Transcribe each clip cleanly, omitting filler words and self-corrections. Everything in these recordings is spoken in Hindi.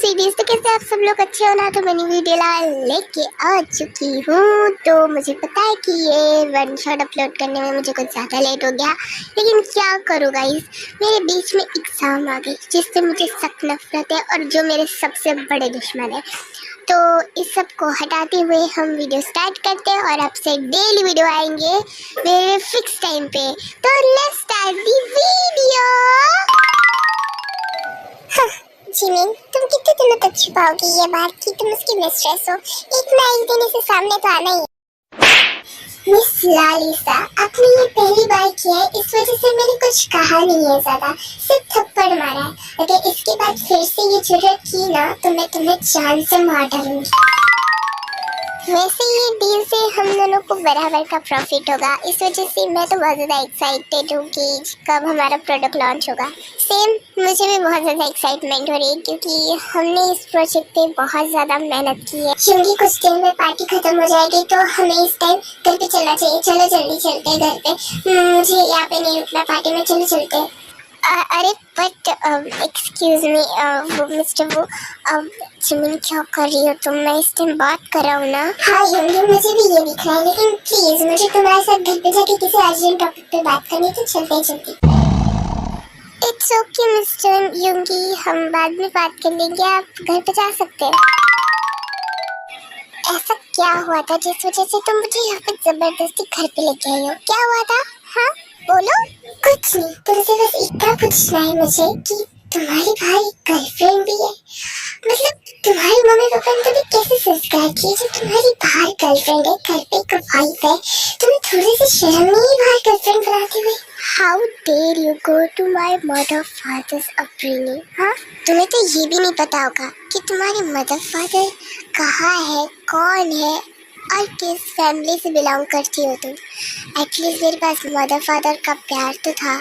सीरीज। तो कैसे आप सब लोग अच्छे हो ना। तो मैंने वीडियो लेके आ चुकी हूँ। तो मुझे पता है कि ये वन शॉट अपलोड करने में मुझे कुछ ज़्यादा लेट हो गया, लेकिन क्या करूँ गाइस, मेरे बीच में एग्ज़ाम आ गई जिससे मुझे सख्त नफरत है और जो मेरे सबसे बड़े दुश्मन है। तो इस सब को हटाते हुए हम वीडियो स्टार्ट करते हैं और आपसे डेली वीडियो आएंगे मेरे फिक्स टाइम पे। तो let's start the video. Jimin, तुम कितने दिनों तक छुपाओगी ये बात कि तुम उसकी मिस्ट्रेस हो? एक ना एक दिन इसे सामने तो आना ही है। मिस लालिसा, आपने ये पहली बार किया है, इस वजह से मैंने कुछ कहा नहीं है ज्यादा, सिर्फ थप्पड़ मारा है। अगर इसके बाद फिर से ये जुर्रत की ना तो मैं तुम्हें जान से मार डालूंगी। वैसे ये डील से हम दोनों को बराबर का प्रॉफिट होगा, इस वजह से मैं तो बहुत ज़्यादा एक्साइटेड हूँ कि कब हमारा प्रोडक्ट लॉन्च होगा। सेम मुझे भी बहुत ज़्यादा एक्साइटमेंट हो रही है क्योंकि हमने इस प्रोजेक्ट पे बहुत ज़्यादा मेहनत की है। क्योंकि कुछ दिन में पार्टी खत्म हो जाएगी तो हमें इस टाइम घर पे चलना चाहिए। चलो जल्दी चलते हैं घर पे, मुझे यहाँ पे नहीं रुकना पार्टी में, चलो चलते हैं। अरे बट एक्सक्यूज मी वो मिस्टर वो जिमिन, क्या कर रही हो तुम? मैं इस टाइम बात कर रहा हूँ ना। हाँ योंगी, मुझे भी ये दिख रहा है, लेकिन प्लीज मुझे तुम्हारे साथ घर पे जाके किसी अर्जेंट टॉपिक पे बात करनी है, तो चलते हैं जल्दी। इट्स ओके मिस्टर योंगी, हम बाद में बात कर लेंगे, आप घर पे जा सकते हैं। ऐसा क्या हुआ था जिस वजह से तुम मुझे यहाँ पे जबरदस्ती घर पे लेके आई हो? क्या हुआ था? हाँ बोलो। कुछ नहीं, तुमसे बस इतना पूछना है मुझे कि तुम्हारी भाई गर्लफ्रेंड भी है? मतलब तुम्हारी मम्मी पापा ने तुम्हें कैसे संस्कार किए जो तुम्हारी बाहर गर्लफ्रेंड है, घर पे एक वाइफ है, तुम्हें थोड़ी सी शर्म नहीं बाहर गर्लफ्रेंड बनाते हुए? How dare you go to my mother father's upbringing. हाँ, तुम्हें तो ये भी नहीं पता होगा कि तुम्हारे मदर फादर कहाँ है, कौन है और किस फैमिली से बिलोंग करती हो तुम। एटलीस्ट मेरे पास मदर फादर का प्यार तो था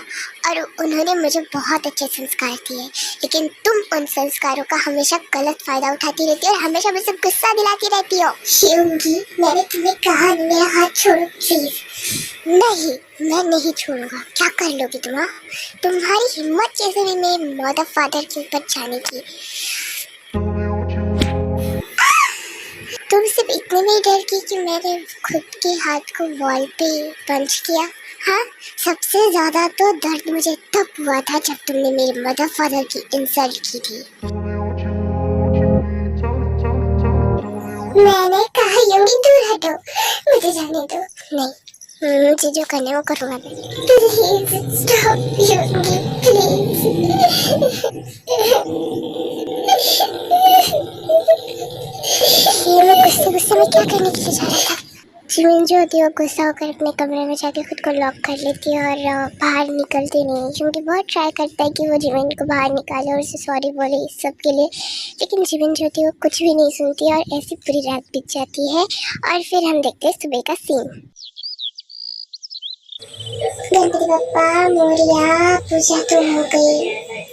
और उन्होंने मुझे बहुत अच्छे संस्कार दिए, लेकिन तुम उन संस्कारों का हमेशा गलत फायदा उठाती रहती हो और हमेशा मुझे गुस्सा दिलाती रहती हो। शिवंगी, मैंने तुम्हें कहा मेरा हाथ छोड़ो प्लीज। नहीं, मैं नहीं छोड़ूंगा। क्या कर लोगी तुम? हाँ, तुम्हारी हिम्मत कैसे भी मेरे मदर फादर के ऊपर जाने की? तुम सिर्फ इतने में ही डर गई कि मैंने खुद के हाथ को वॉल पे पंच किया? हाँ, सबसे ज्यादा तो दर्द मुझे तब हुआ था जब तुमने मेरे मदर फादर की इंसल्ट की थी। मैंने कहा योंगी दूर हटो, मुझे जाने दो। नहीं, मुझे जो करने वो करूँगा मैं। Please stop Yoongi, please. ये मैं गुस्से में क्या करने के लिए जा रहा था? जिमिन जो होती है वो गुस्सा होकर अपने कमरे में जाके खुद को लॉक कर लेती है और बाहर निकलती नहीं है, क्योंकि बहुत ट्राई करता है कि वो जिमिन को बाहर निकाले और उसे सॉरी बोले इस सब के लिए, लेकिन जिमिन जो होती है वो कुछ भी नहीं सुनती और ऐसी पूरी रात बीत जाती है। और फिर हम देखते हैं सुबह का सीन। गणपति बप्पा मोरिया, पूजा तो हो गई।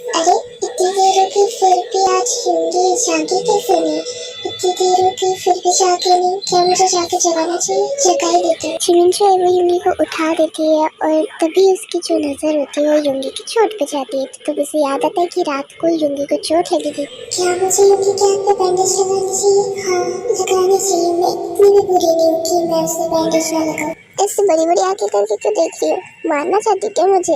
अरे इतनी देर हो गई फिर भी आज योंगी जागी कैसे नहीं? इतनी देर हो गई फिर भी जागे नहीं, क्या मुझे जाके जगाना चाहिए? जगा ही देती हूँ। जिमिन जो है वो योंगी को उठा देती है और तभी उसकी जो नजर होती है वो योंगी की चोट पे जाती है। तो तब उसे याद आता है कि रात को योंगी को चोट लगी थी। क्या मुझे योंगी के हाथ पे बैंडेज लगानी चाहिए? हाँ लगानी चाहिए, मैं इतनी भी बुरी नहीं हूँ कि मैं उसे बैंडेज ना लगाऊं। ऐसी बड़ी बड़ी आंखें करके क्यों देख रही हो? मारना चाहती क्या मुझे?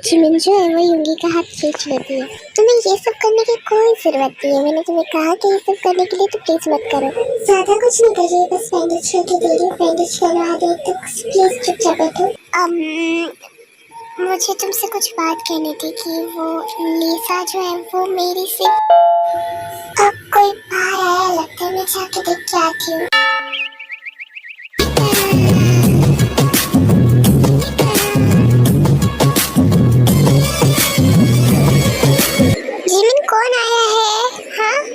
जिमिन जो है वो योंगी का हाथ खींच लेती है। तुम्हें ये सब करने की कोई जरूरत नहीं है, मैंने तुम्हें कहा कि ये सब करने के लिए तो प्लीज मत करो। ज्यादा कुछ नहीं कर रही, बस बैंडेज करके दे रही हूँ, बैंडेज करवा दे तो प्लीज चुपचाप बैठो। मुझे तुमसे कुछ बात कहनी थी कि वो लिसा जो है वो मेरी से। अब कोई बाहर आया लगता है, मैं जाके देख के आती हूँ।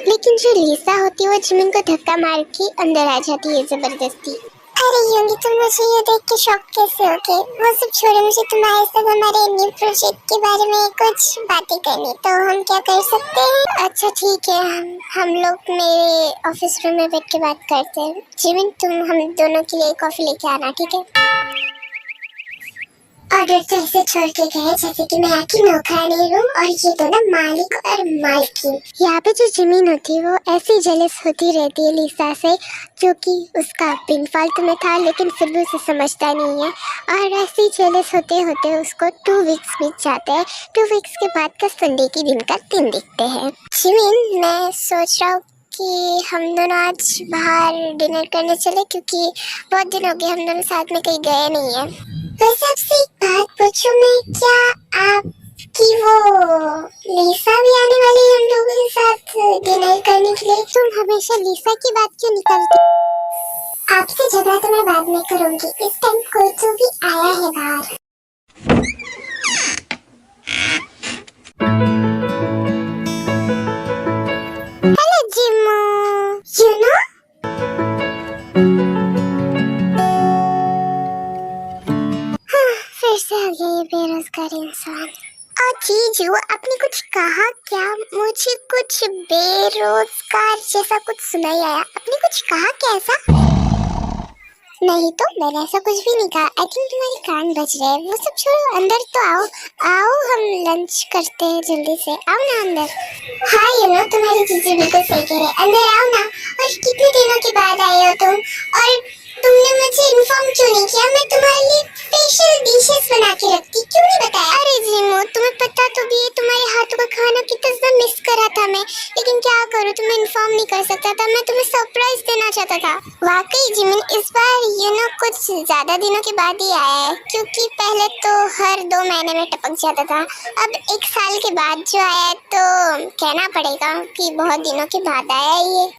लेकिन जो लिसा होती है वो जिमिन को धक्का मार के अंदर आ जाती है जबरदस्ती। अरे योंगी, तुम मुझे ये देख के शॉक कैसे हो गए? वो सब छोड़ो, मुझे तुम्हारे साथ हमारे न्यू प्रोजेक्ट के बारे में कुछ बातें करनी, तो हम क्या कर सकते हैं? अच्छा ठीक है, हम लोग मेरे ऑफिस रूम में बैठ के बात करते हैं। जिमिन तुम हम दोनों के लिए कॉफी लेके आना, ठीक है? ऑर्डर तो ऐसे छोड़ के गए जैसे कि मैं आके नौकरानी हूँ और ये तो ना मालिक और मालकिन। यहाँ पे जो जिमीन होती है वो ऐसी जेलस होती रहती है लिसा से, जो कि उसका बिन फालतू में था लेकिन फिर भी उसे समझता नहीं है। और ऐसे जेलस होते होते उसको 2 वीक्स बीत जाते हैं। 2 वीक्स के बाद का संडे की दिन का दिन दिखते हैं। जिमीन, मैं सोच रहा हूँ कि हम दोनों आज बाहर डिनर करने चले, क्योंकि बहुत दिन हो गए हम दोनों साथ में कहीं गए नहीं है। वैसे आपसे एक बात पूछूं मैं, क्या आपकी वो लिसा भी आने वाली है हम लोगों के साथ डिनर करने के लिए? तुम हमेशा लिसा की बात क्यों निकालती? आपसे झगड़ा तो मैं बाद में करूंगी, इस टाइम कोई तो भी आया है बाहर। हेलो जिमो, यू नो फिर से आ गया ये बेरोजगार इंसान। और जीजू, आपने कुछ कहा क्या? मुझे कुछ बेरोजगार जैसा कुछ सुनाई आया। आपने कुछ कहा क्या ऐसा? नहीं तो मैंने ऐसा कुछ भी नहीं कहा। आई थिंक तुम्हारे कान बज रहे हैं। वो सब छोड़ो, अंदर तो आओ। आओ, हम लंच करते हैं जल्दी से। आओ ना अंदर। हाँ यू नो, तुम्हारी जीजू बिल्कुल सही कह रहे। अंदर आओ ना। और कितने दिनों के बाद आए हो तुम, और तुमने मुझे इन्फॉर्म क्यों नहीं किया? मैं तुम्हारे लिए स्पेशल डिशेस बना के रखती, क्यों नहीं बताया? अरे जिमो, तुम्हें पता तो भी है तुम्हारे हाथों का खाना कितना ज्यादा मिस करा था मैं, लेकिन क्या करूँ, तुम्हें इन्फॉर्म नहीं कर सकता था। मैं तुम्हें सरप्राइज देना चाहता था। वाकई जिमिन, इस बार यू नो कुछ ज्यादा दिनों के बाद ही आया है, क्योंकि पहले तो हर 2 महीने में टपक जाता था। अब 1 साल के बाद जो आया है, तो कहना पड़ेगा कि बहुत दिनों के बाद आया है ये।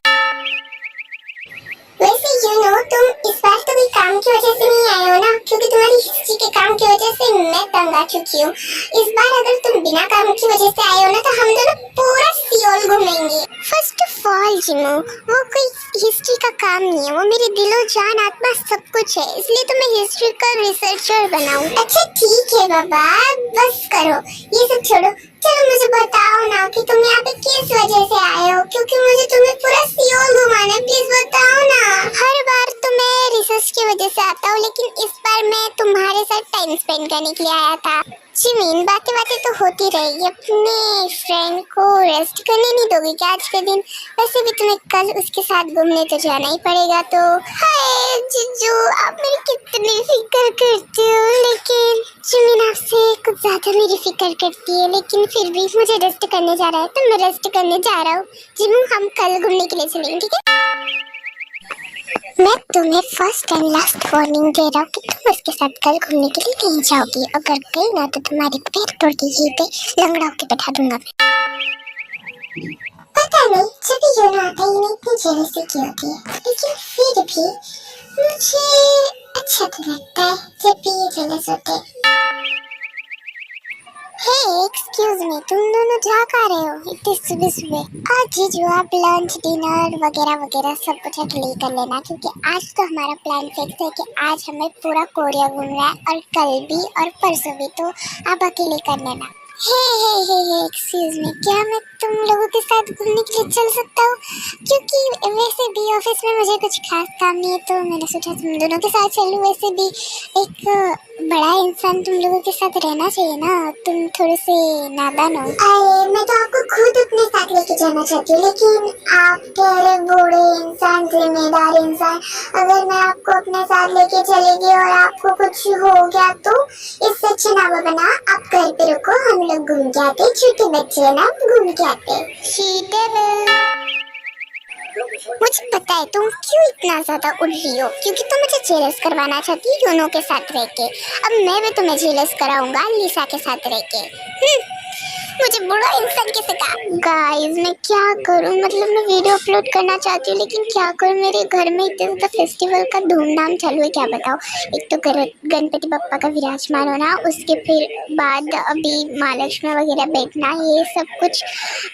वैसे यू नो, तुम इस बार तो भी काम की वजह से नहीं आए हो ना, क्योंकि तुम्हारी हिस्ट्री के काम की वजह से मैं तंग आ चुकी हूँ। इस बार अगर तुम बिना काम की वजह से आए हो ना, तो हम दोनों पूरा सियोल घूमेंगे। फर्स्ट ऑफ ऑल जिमो, वो कोई हिस्ट्री का काम नहीं है, वो मेरी दिलो जान आत्मा सब कुछ है, इसलिए तो मैं हिस्ट्री का रिसर्चर बनाऊं। अच्छा ठीक है बाबा, बस करो, ये सब छोड़ो। चलो मुझे बताओ ना कि तुम यहाँ पे किस वजह से आए हो, क्योंकि मुझे तुम्हें पूरा सियोल घुमाना है। प्लीज बताओ ना। हर बार तो मैं रिसर्च की वजह से आता हूँ, लेकिन इस बार मैं तुम्हारे साथ टाइम स्पेंड करने के लिए आया था। जिमीन, बातें तो होती रहेगी, अपने फ्रेंड को रेस्ट करने नहीं दोगे क्या आज के दिन? वैसे भी तुम्हें कल उसके साथ घूमने तो जाना ही पड़ेगा। तो हाय जीजू, आप मेरी कितनी फिक्र करती हो, लेकिन जिमीन आपसे कुछ ज्यादा मेरी फिक्र करती है, लेकिन फिर भी मुझे रेस्ट करने जा रहा है तो मैं रेस्ट करने जा रहा हूँ। जिमू, हम कल घूमने के लिए चलेंगे, ठीक है? मैं तुम्हें फर्स्ट एंड लास्ट वार्निंग दे रहा हूँ कि तुम उसके साथ कल घूमने के लिए नहीं जाओगी। अगर गई ना तो तुम्हारे पैर तोड़ के यहीं पे लंगड़ा होके बैठा दूंगा मैं। पता नहीं जब ये ना आता ही नहीं इतनी जेलसी क्यों होती है, लेकिन फिर भी मुझे अच्छा तो लगता है जब भी ये जेलस होते हैं। हे एक्सक्यूज मी, तुम दोनों जा कहाँ रहे हो इतनी सुबह सुबह? आज जीजू आप लंच डिनर वगैरह वगैरह सब कुछ अकेले कर लेना, क्योंकि आज तो हमारा प्लान फिक्स है कि आज हमें पूरा कोरिया घूमना है, और कल भी और परसों भी, तो आप अकेले कर लेना। हे एक्सक्यूज मी, क्या मैं तुम लोगों के साथ घूमने के लिए चल सकता हूँ? क्योंकि वैसे भी ऑफिस में मुझे कुछ खास काम नहीं है, तो मैंने सोचा तुम दोनों के साथ चलूँ। वैसे भी एक बड़ा इंसान तुम लोगों के साथ रहना चाहिए ना, तुम थोड़े से नादान हो। अरे मैं तो आपको खुद अपने साथ लेके जाना चाहती हूँ, लेकिन आप ठहरे बूढ़े इंसान, जिम्मेदार इंसान, अगर मैं आपको अपने साथ लेके चलेगी और आपको कुछ हो गया तो इससे अच्छा ना बना, आप घर पे रुको, हम लोग घूम के आते, छोटे बच्चे ना घूम के आते। मुझे पता है तुम क्यों इतना ज्यादा उड़ रही हो, क्योंकि तुम मुझे जेलस करवाना चाहती है यूनो के साथ रह के। अब मैं भी तुम्हें जेलस कराऊंगा लिसा के साथ रह के। मुझे बुरा इंसान कैसे कहा? गाइस मैं क्या करूं, मतलब मैं वीडियो अपलोड करना चाहती हूँ, लेकिन क्या करूं, मेरे घर में इतने ज़्यादा फेस्टिवल का धूमधाम चालू है, क्या बताओ। एक तो गणपति बप्पा का विराजमान होना, उसके फिर बाद अभी महालक्ष्मी वगैरह बैठना, ये सब कुछ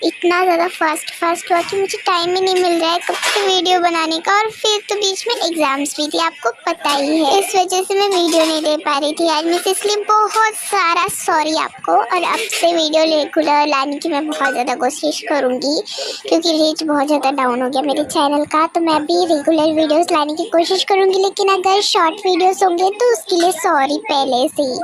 इतना ज़्यादा फास्ट हुआ कि मुझे टाइम ही नहीं मिल रहा है कब से वीडियो बनाने का। और फिर तो बीच में एग्जाम्स भी थी, आपको पता ही है, इस वजह से मैं वीडियो नहीं दे पा रही थी आज। मैं इसलिए बहुत सारा सॉरी आपको, और अब से वीडियो रेगुलर लाने की मैं बहुत ज़्यादा कोशिश करूँगी, क्योंकि रीच बहुत ज़्यादा डाउन हो गया मेरे चैनल का। तो मैं भी रेगुलर वीडियोस लाने की कोशिश करूँगी, लेकिन अगर शॉर्ट वीडियोस होंगे तो उसके लिए सॉरी पहले से ही।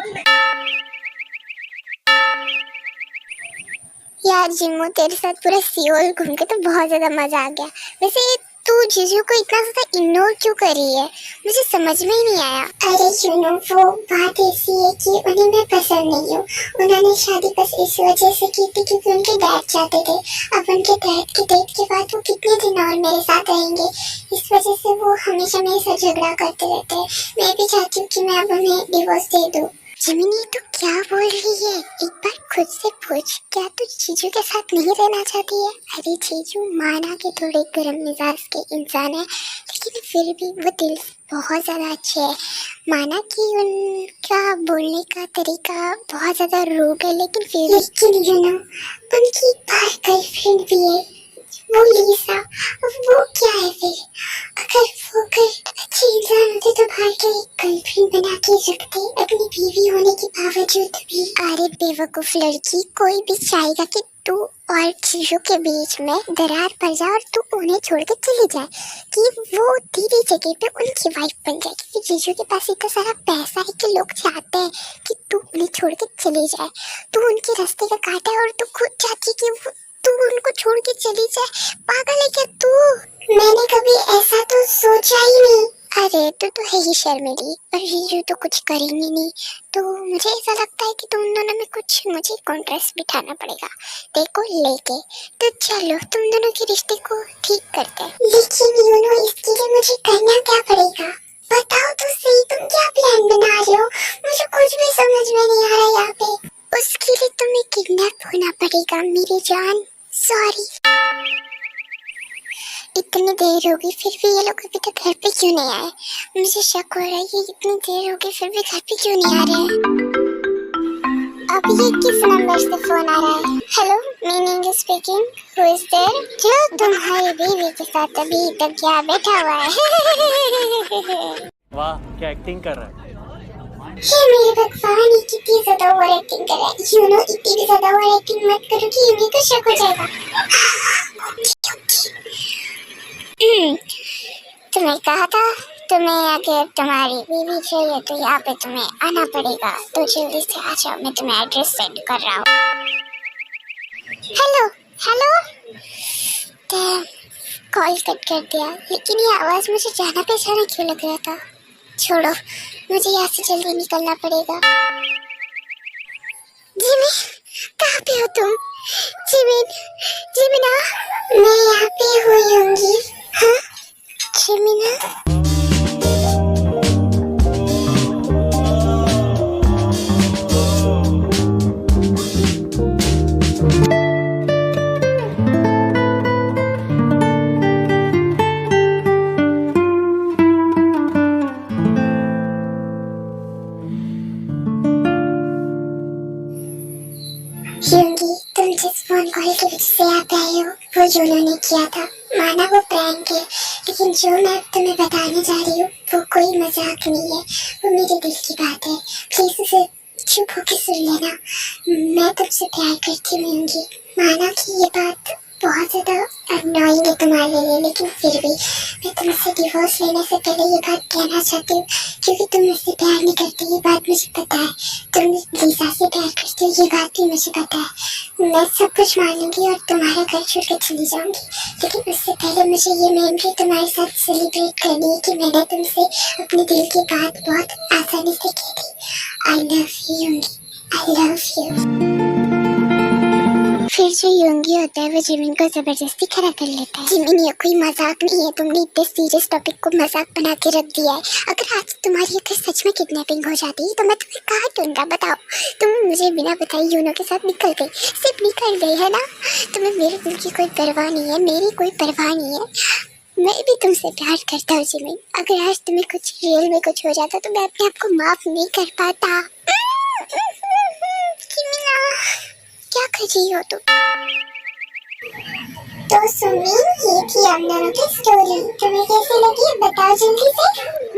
यार जिम्मू, तेरे साथ पूरा सियोल घूम के तो बहुत ज़्यादा मज़ा आ गया। वैसे तू जीजू को इतना ज़्यादा इग्नोर क्यों कर रही है, मुझे समझ में ही नहीं आया। अरे सुनो, वो बात ऐसी है कि उन्हें मैं पसंद नहीं हूँ। उन्होंने शादी बस इस वजह से की थी क्योंकि उनके डैड चाहते थे। अब उनके डैड के डेथ के बाद वो कितने दिन और मेरे साथ रहेंगे, इस वजह से वो हमेशा मेरे साथ झगड़ा करते रहते हैं। मैं भी चाहती हूँ कि मैं अब उन्हें डिवोर्स दे दूँ। जिमिनी, तू क्या बोल रही है? एक बार खुद से पूछ, क्या तू जीजू के साथ नहीं रहना चाहती है? अरे जीजू माना कि थोड़े गर्म मिजाज के इंसान है, लेकिन फिर भी वो दिल से बहुत ज़्यादा अच्छे है। माना कि उनका बोलने का तरीका बहुत ज़्यादा रूड है, लेकिन फिर उनकी बाहर गर्लफ्रेंड भी है, वो लीसा। वो क्या है फिर? अगर वो अच्छे इंसान होते तो बाहर के गर्लफ्रेंड बना के रखते अपनी बीवी होने के बावजूद भी। अरे बेवकूफ लड़की, कोई भी चाहेगा कि तू और जीजू के बीच में दरार पड़ जाए और तू उन्हें छोड़ के चली जाए, कि वो तेरी जगह पे उनकी वाइफ बन जाए, क्योंकि जीजू के पास इतना सारा पैसा है कि लोग चाहते हैं कि तू उन्हें छोड़ के चली जाए। तू उनके रास्ते का काटा है और तू खुद चाहती कि तू उनको छोड़ के चली जाए। पागल है क्या तू? मैंने कभी ऐसा तो सोचा ही नहीं। अरे तो है ही शर्मिली, और जीजू तो कुछ करेंगे नहीं, तो मुझे ऐसा लगता है कि तुम दोनों में कुछ मुझे कॉन्ट्रास्ट बिठाना पड़ेगा, देखो लेके। तो चलो तुम दोनों के रिश्ते को ठीक करते हैं। लेकिन इसके लिए मुझे करना क्या पड़ेगा? बताओ तो सही, तुम क्या प्लान बना रहे हो? मुझे कुछ भी समझ में नहीं आ रहा यहाँ पे। उसके लिए तुम्हें किडनैप होना पड़ेगा मेरी जान। सॉरी। इतनी देर होगी फिर भी ये लोग अभी तक घर पे क्यों नहीं आए? मुझे शक हो रहा है कि इतनी देर होगी फिर भी घर पे क्यों नहीं आ रहे हैं। अब ये किस नंबर से फोन आ रहा है? Hello, meaning speaking, who is there? जो तुम्हारी बीवी के साथ अभी तक क्या बैठा हुआ है? वाह, क्या एक्टिंग कर रहा है। हे मेरे भगवान, ये कितनी ज्यादा ओवर एक्टिंग कर रहा है। इतनी भी ज्यादा ओवर एक्टिंग मत करो कि यूनो को शक हो जाएगा। तुम्हें कहा था, तुम्हें अगर तुम्हारी बीवी चाहिए तो यहाँ पे तुम्हें आना पड़ेगा, तो जल्दी से आ जाओ, मैं तुम्हें एड्रेस सेंड कर रहा हूँ। हेलो हेलो, कॉल कट कर दिया, लेकिन ये आवाज मुझे जाना पहचाना क्यों लग रहा था। छोड़ो, मुझे यहाँ से जल्दी निकलना पड़ेगा। जिमिन, कहाँ पे हो तुम? जिमिना, मैं यहाँ पे होंगी। हाँ जिमिना, तुम जिस फोन कॉल की वजह से आप आए हो वो यूनो ने किया था। माना वो प्रैंक है, लेकिन जो मैं तुम्हें बताने जा रही हूँ वो कोई मजाक नहीं है, वो मेरे दिल की बात है। प्लीज उसे चुप होके सुन लेना। मैं तुमसे प्यार करती हूँ। माना कि ये बात बहुत ज्यादा अननोइंग है तुम्हारे लिए, लेकिन फिर भी मैं तुमसे डिवोर्स लेने से पहले ये बात कहना चाहती हूँ, क्योंकि तुम मुझसे प्यार नहीं करती, ये बात मुझे पता है। तुम लीसा से प्यार करती हो, ये बात भी मुझे पता है। मैं सब कुछ मान लूंगी और तुम्हारा घर छोड़ कर चली जाऊंगी, लेकिन उससे पहले मुझे ये मेमोरी तुम्हारे साथ सेलिब्रेट करनी है कि मैंने तुमसे अपने दिल की बात बहुत आसानी से की थी। I love you, I love you. फिर जो योंगी होता है वो जिमिन को जबरदस्ती खड़ा कर लेता है। जिमिन, ये कोई मजाक नहीं है, तुमने इतने सीरियस टॉपिक को मजाक बना के रख दिया है। अगर आज तुम्हारी अगर सच में किडनैपिंग हो जाती तो मैं तुम्हें कहाँ ढूंढता? बताओ, तुम मुझे बिना बताए यूनो के साथ निकल गई, सिर्फ निकल गई है ना? तुम्हें मेरे दिल की कोई परवाह नहीं है, मेरी कोई परवाह नहीं है। मैं भी तुमसे प्यार करता हूँ जिमिन। अगर आज तुम्हें कुछ रियल में कुछ हो जाता तो मैं अपने आप को माफ नहीं कर पाता। क्या कर रही हो तुम? तो सुमिन, ये थी हम दोनों की स्टोरी। तुम्हें कैसी लगी बताओ जल्दी से।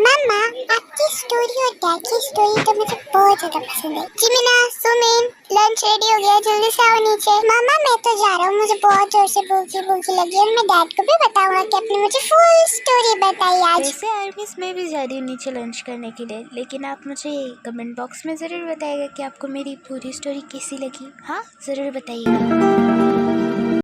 मम्मा, आप आपकी स्टोरी और डैड की स्टोरी तो मुझे बहुत ज्यादा पसंद है। जिमिना, सुमिन, लंच रेडी हो गया, जल्दी से आओ नीचे। मामा मैं तो जा रहा हूँ, मुझे बहुत जोर से भूख लगी है और मैं डैड को भी बताऊंगा कि आपने मुझे फुल स्टोरी बताई आज। वैसे आर्मिस मैं भी जा रही हूँ नीचे लंच करने के लिए, लेकिन आप मुझे कमेंट बॉक्स में ज़रूर बताइएगा कि आपको मेरी पूरी स्टोरी कैसी लगी। हाँ, ज़रूर बताइएगा।